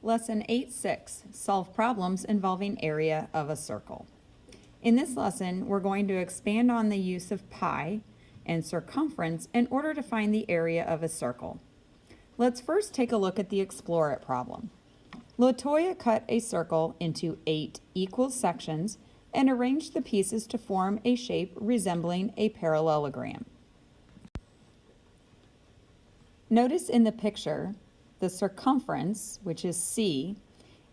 Lesson 8-6, solve problems involving area of a circle. In this lesson, we're going to expand on the use of pi and circumference in order to find the area of a circle. Let's first take a look at the Explore It problem. LaToya cut a circle into 8 equal sections and arranged the pieces to form a shape resembling a parallelogram. Notice in the picture, the circumference, which is C,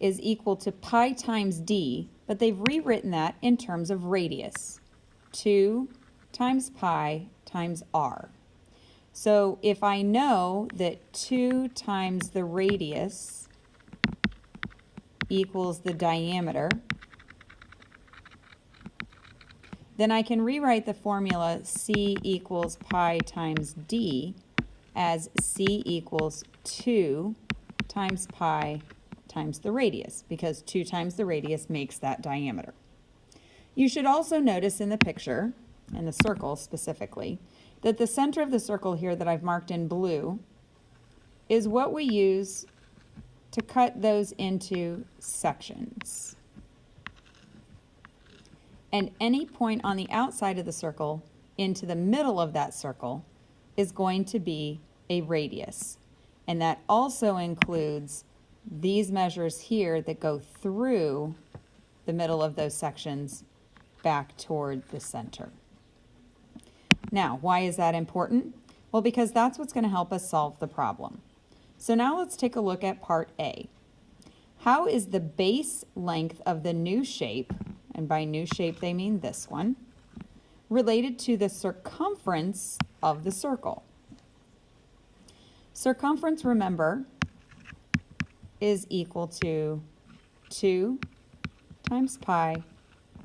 is equal to pi times d, but they've rewritten that in terms of radius. 2 times pi times r. So if I know that 2 times the radius equals the diameter, then I can rewrite the formula C equals pi times d as C equals 2 times pi times the radius, because 2 times the radius makes that diameter. You should also notice in the picture, in the circle specifically, that the center of the circle here that I've marked in blue is what we use to cut those into sections. And any point on the outside of the circle into the middle of that circle is going to be a radius. And that also includes these measures here that go through the middle of those sections back toward the center. Now, why is that important? Well, because that's what's going to help us solve the problem. So now let's take a look at part A. How is the base length of the new shape, and by new shape they mean this one, related to the circumference of the circle? Circumference, remember, is equal to 2 times pi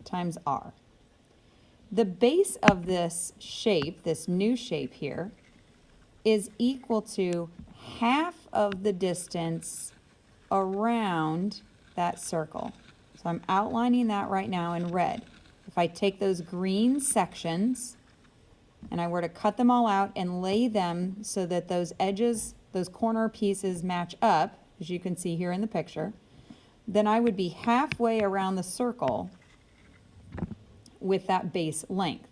times r. The base of this shape, this new shape here, is equal to half of the distance around that circle. So I'm outlining that right now in red. If I take those green sections and I were to cut them all out and lay them so that those edges, those corner pieces match up, as you can see here in the picture, then I would be halfway around the circle with that base length.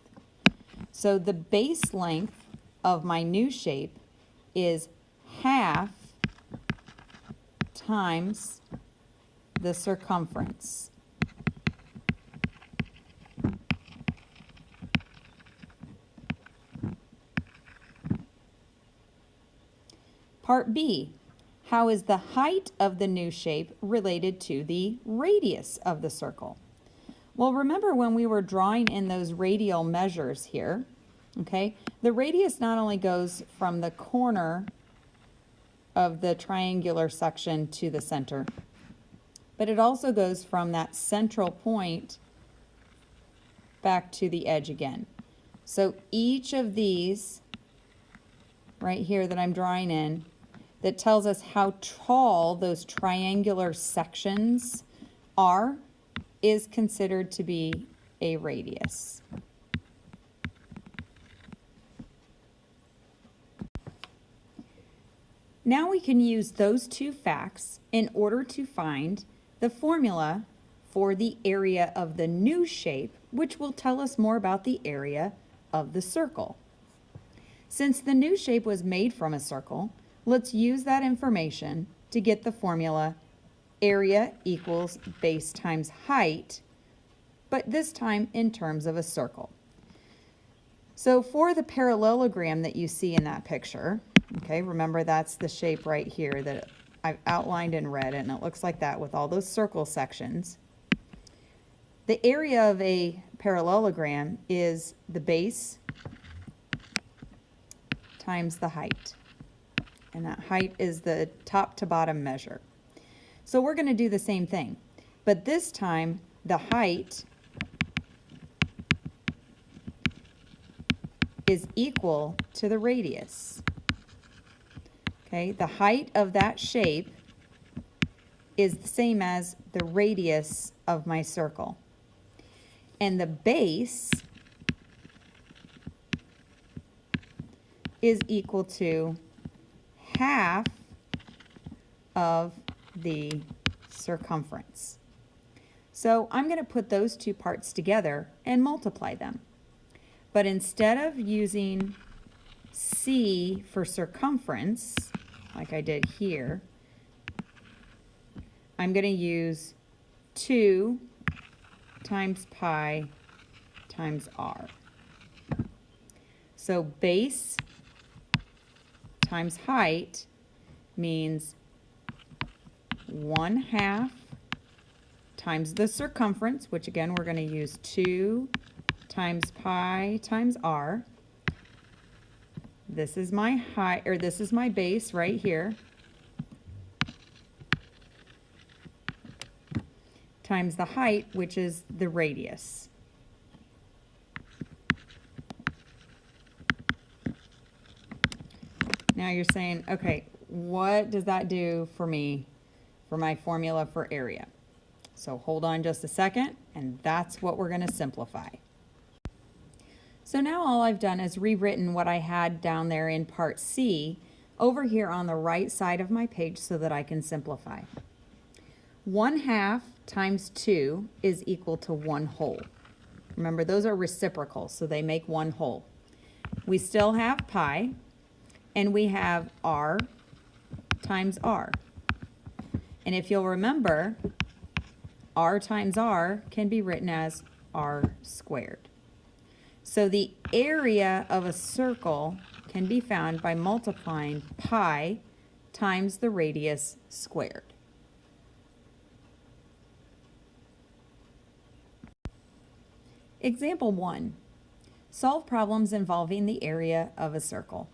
So the base length of my new shape is half times the circumference. Part B, how is the height of the new shape related to the radius of the circle? Well, remember when we were drawing in those radial measures here, okay, the radius not only goes from the corner of the triangular section to the center, but it also goes from that central point back to the edge again. So each of these right here that I'm drawing in that tells us how tall those triangular sections are is considered to be a radius. Now we can use those two facts in order to find the formula for the area of the new shape, which will tell us more about the area of the circle. Since the new shape was made from a circle, let's use that information to get the formula area equals base times height, but this time in terms of a circle. So for the parallelogram that you see in that picture, okay, remember that's the shape right here that I've outlined in red, and it looks like that with all those circle sections. The area of a parallelogram is the base times the height. And that height is the top to bottom measure. So we're going to do the same thing, but this time the height is equal to the radius. Okay, the height of that shape is the same as the radius of my circle. And the base is equal to half of the circumference. So I'm going to put those two parts together and multiply them. But instead of using C for circumference, like I did here, I'm going to use 2 times pi times r. So base times height means 1/2 times the circumference, which again we're going to use 2 times pi times r. This is my height, or this is my base right here, times the height, which is the radius. Now you're saying, okay, what does that do for me for my formula for area? So hold on just a second, and that's what we're going to simplify. So now all I've done is rewritten what I had down there in part C over here on the right side of my page so that I can simplify. 1/2 times 2 is equal to 1 whole. Remember, those are reciprocal, so they make 1 whole. We still have pi, and we have r times r. And if you'll remember, r times r can be written as r squared. So the area of a circle can be found by multiplying pi times the radius squared. Example 1. Solve problems involving the area of a circle.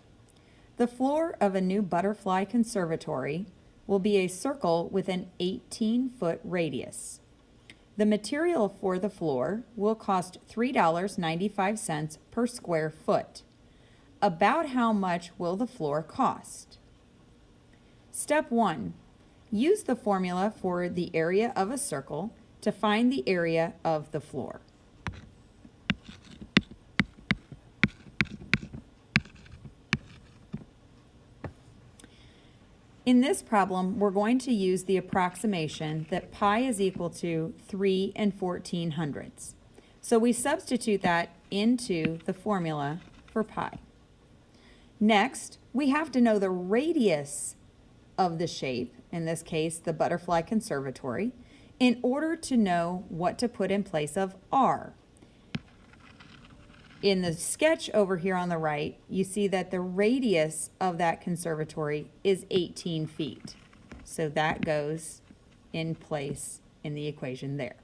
The floor of a new butterfly conservatory will be a circle with an 18-foot radius. The material for the floor will cost $3.95 per square foot. About how much will the floor cost? Step 1. Use the formula for the area of a circle to find the area of the floor. In this problem, we're going to use the approximation that pi is equal to 3 14/100. So we substitute that into the formula for pi. Next, we have to know the radius of the shape, in this case, the butterfly conservatory, in order to know what to put in place of r. In the sketch over here on the right, you see that the radius of that conservatory is 18 feet. So that goes in place in the equation there.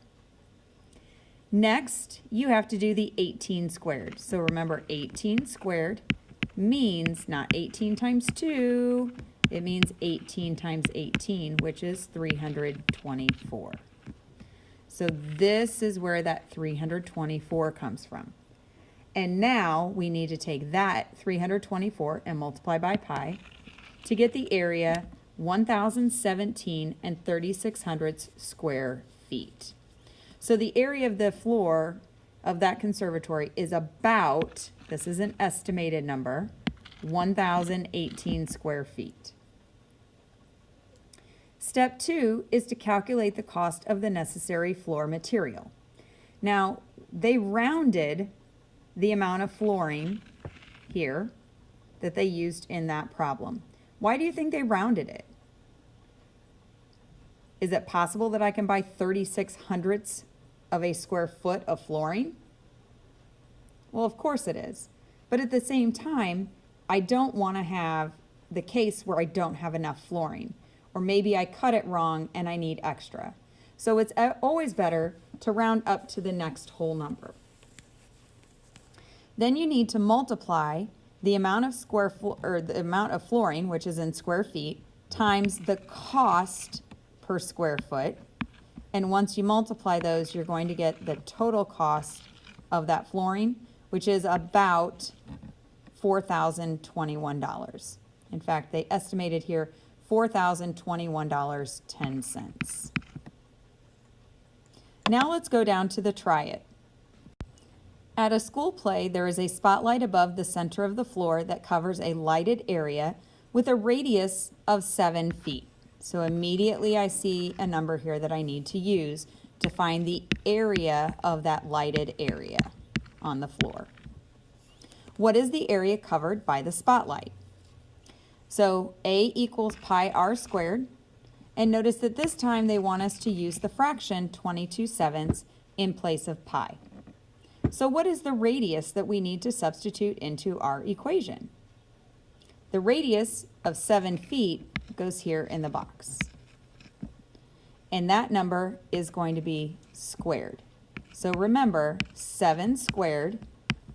Next, you have to do the 18 squared. So remember, 18 squared means not 18 times 2, it means 18 times 18, which is 324. So this is where that 324 comes from. And now we need to take that 324 and multiply by pi to get the area 1,017 3600 square feet. So the area of the floor of that conservatory is about, this is an estimated number, 1,018 square feet. Step 2 is to calculate the cost of the necessary floor material. Now, they rounded the amount of flooring here that they used in that problem. Why do you think they rounded it? Is it possible that I can buy 36/100 of a square foot of flooring? Well, of course it is. But at the same time, I don't want to have the case where I don't have enough flooring. Or maybe I cut it wrong and I need extra. So it's always better to round up to the next whole number. Then you need to multiply the amount of the amount of flooring, which is in square feet, times the cost per square foot. And once you multiply those, you're going to get the total cost of that flooring, which is about $4,021. In fact, they estimated here $4,021.10. Now let's go down to the try it. At a school play, there is a spotlight above the center of the floor that covers a lighted area with a radius of 7 feet. So immediately I see a number here that I need to use to find the area of that lighted area on the floor. What is the area covered by the spotlight? So A equals pi r squared. And notice that this time they want us to use the fraction 22/7 in place of pi. So what is the radius that we need to substitute into our equation? The radius of 7 feet goes here in the box. And that number is going to be squared. So remember, 7 squared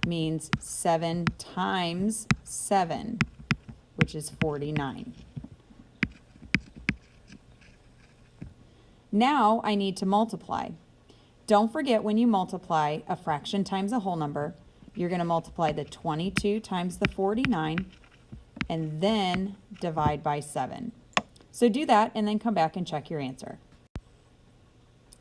means 7 times 7, which is 49. Now I need to multiply. Don't forget, when you multiply a fraction times a whole number, you're going to multiply the 22 times the 49 and then divide by 7. So do that and then come back and check your answer.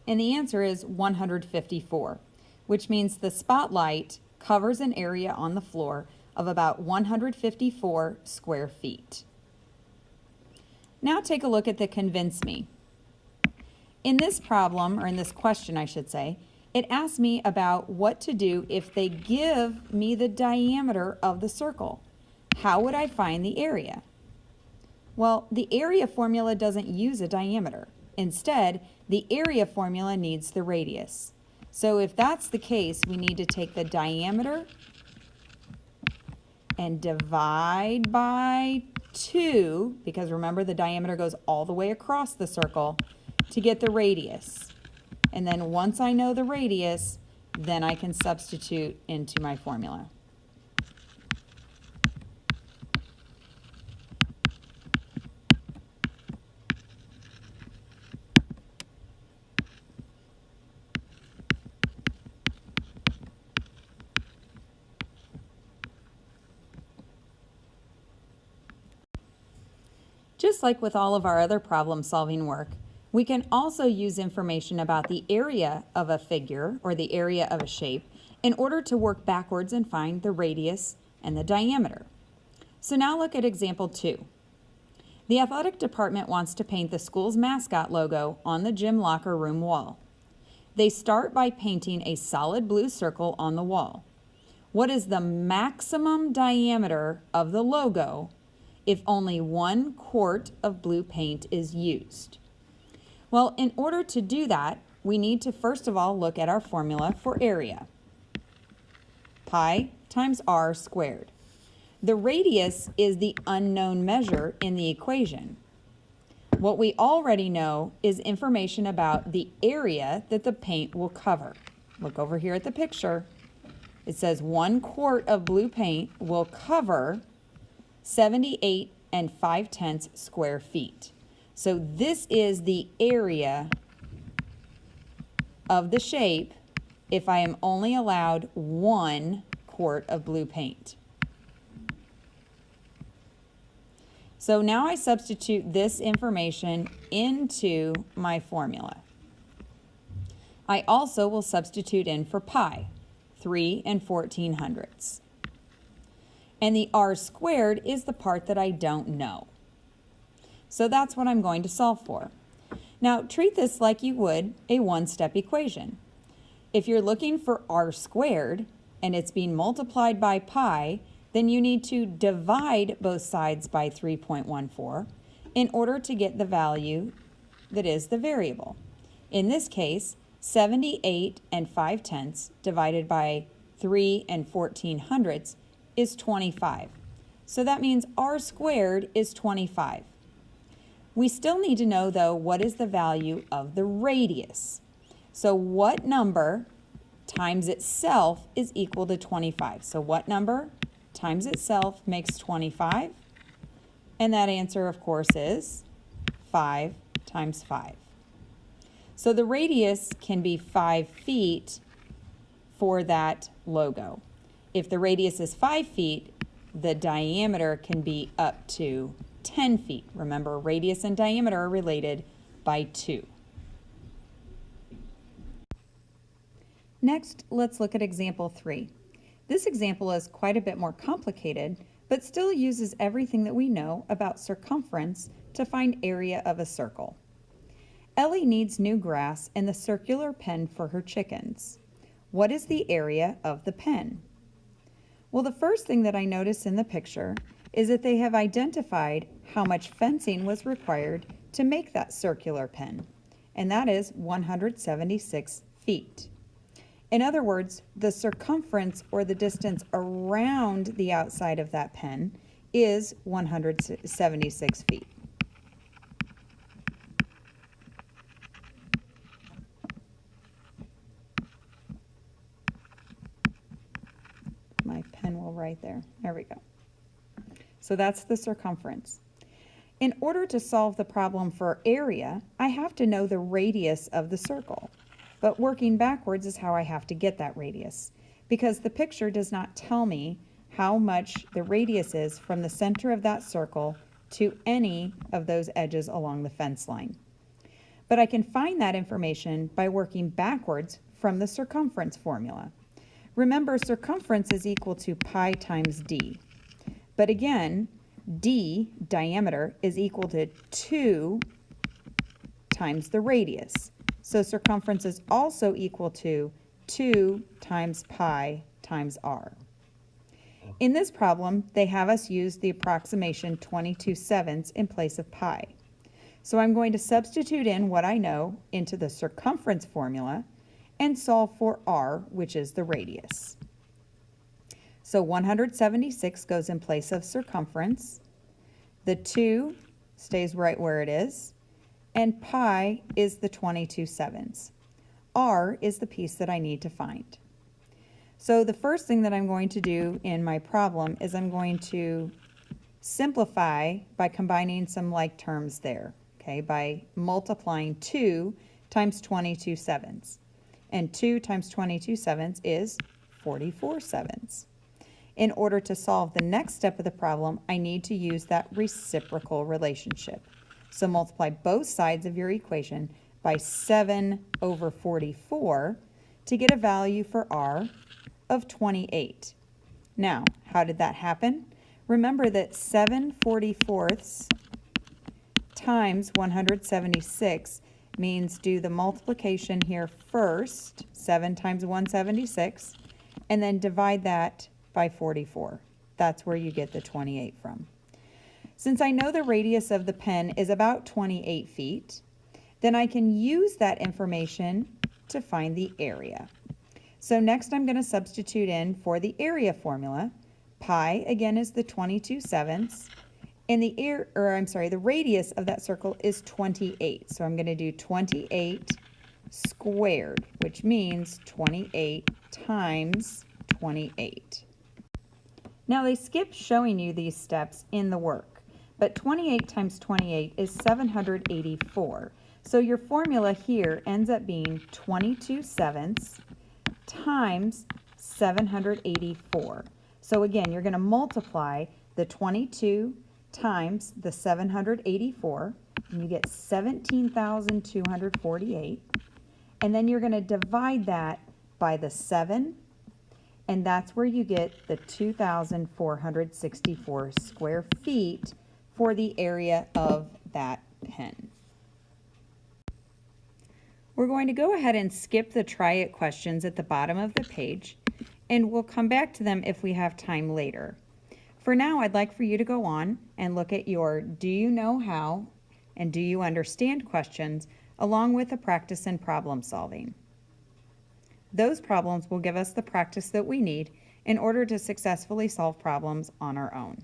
And the answer is 154, which means the spotlight covers an area on the floor of about 154 square feet. Now take a look at the convince me. In this problem, or in this question I should say, it asks me about what to do if they give me the diameter of the circle. How would I find the area? Well, the area formula doesn't use a diameter. Instead, the area formula needs the radius. So if that's the case, we need to take the diameter and divide by 2, because remember the diameter goes all the way across the circle, to get the radius. And then once I know the radius, then I can substitute into my formula. Just like with all of our other problem-solving work, we can also use information about the area of a figure or the area of a shape in order to work backwards and find the radius and the diameter. So now look at example 2. The athletic department wants to paint the school's mascot logo on the gym locker room wall. They start by painting a solid blue circle on the wall. What is the maximum diameter of the logo if only 1 quart of blue paint is used? Well, in order to do that, we need to first of all look at our formula for area. Pi times r squared. The radius is the unknown measure in the equation. What we already know is information about the area that the paint will cover. Look over here at the picture. It says 1 quart of blue paint will cover 78 5/10 square feet. So this is the area of the shape if I am only allowed 1 quart of blue paint. So now I substitute this information into my formula. I also will substitute in for pi, 3 1400ths. And the r squared is the part that I don't know. So that's what I'm going to solve for. Now treat this like you would a one-step equation. If you're looking for r squared and it's being multiplied by pi, then you need to divide both sides by 3.14 in order to get the value that is the variable. In this case, 78 5/10 divided by 3 1400ths is 25. So that means r squared is 25. We still need to know, though, what is the value of the radius. So what number times itself is equal to 25? So what number times itself makes 25? And that answer, of course, is 5 times 5. So the radius can be 5 feet for that logo. If the radius is 5 feet, the diameter can be up to 10 feet. Remember, radius and diameter are related by 2. Next, let's look at example 3. This example is quite a bit more complicated, but still uses everything that we know about circumference to find area of a circle. Ellie needs new grass and the circular pen for her chickens. What is the area of the pen? Well, the first thing that I notice in the picture is that they have identified how much fencing was required to make that circular pen, and that is 176 feet. In other words, the circumference or the distance around the outside of that pen is 176 feet. My pen will right there. There we go. So that's the circumference. In order to solve the problem for area, I have to know the radius of the circle. But working backwards is how I have to get that radius, because the picture does not tell me how much the radius is from the center of that circle to any of those edges along the fence line. But I can find that information by working backwards from the circumference formula. Remember, circumference is equal to pi times d. But again, d, diameter, is equal to 2 times the radius. So circumference is also equal to 2 times pi times r. In this problem, they have us use the approximation 22/7 in place of pi. So I'm going to substitute in what I know into the circumference formula and solve for r, which is the radius. So 176 goes in place of circumference. The 2 stays right where it is. And pi is the 22/7. R is the piece that I need to find. So the first thing that I'm going to do in my problem is I'm going to simplify by combining some like terms there, okay, by multiplying 2 times 22/7. And 2 times 22/7 is 44/7. In order to solve the next step of the problem, I need to use that reciprocal relationship. So multiply both sides of your equation by 7 over 44 to get a value for r of 28. Now, how did that happen? Remember that 7/44 times 176 means do the multiplication here first, 7 times 176, and then divide that by 44. That's where you get the 28 from. Since I know the radius of the pen is about 28 feet, then I can use that information to find the area. So next I'm going to substitute in for the area formula. Pi again is the 22/7, and the radius of that circle is 28. So I'm going to do 28 squared, which means 28 times 28. Now they skip showing you these steps in the work, but 28 times 28 is 784. So your formula here ends up being 22/7 times 784. So again, you're going to multiply the 22 times the 784, and you get 17,248. And then you're going to divide that by the 7, and that's where you get the 2,464 square feet for the area of that pen. We're going to go ahead and skip the try it questions at the bottom of the page, and we'll come back to them if we have time later. For now, I'd like for you to go on and look at your do you know how and do you understand questions along with the practice and problem solving. Those problems will give us the practice that we need in order to successfully solve problems on our own.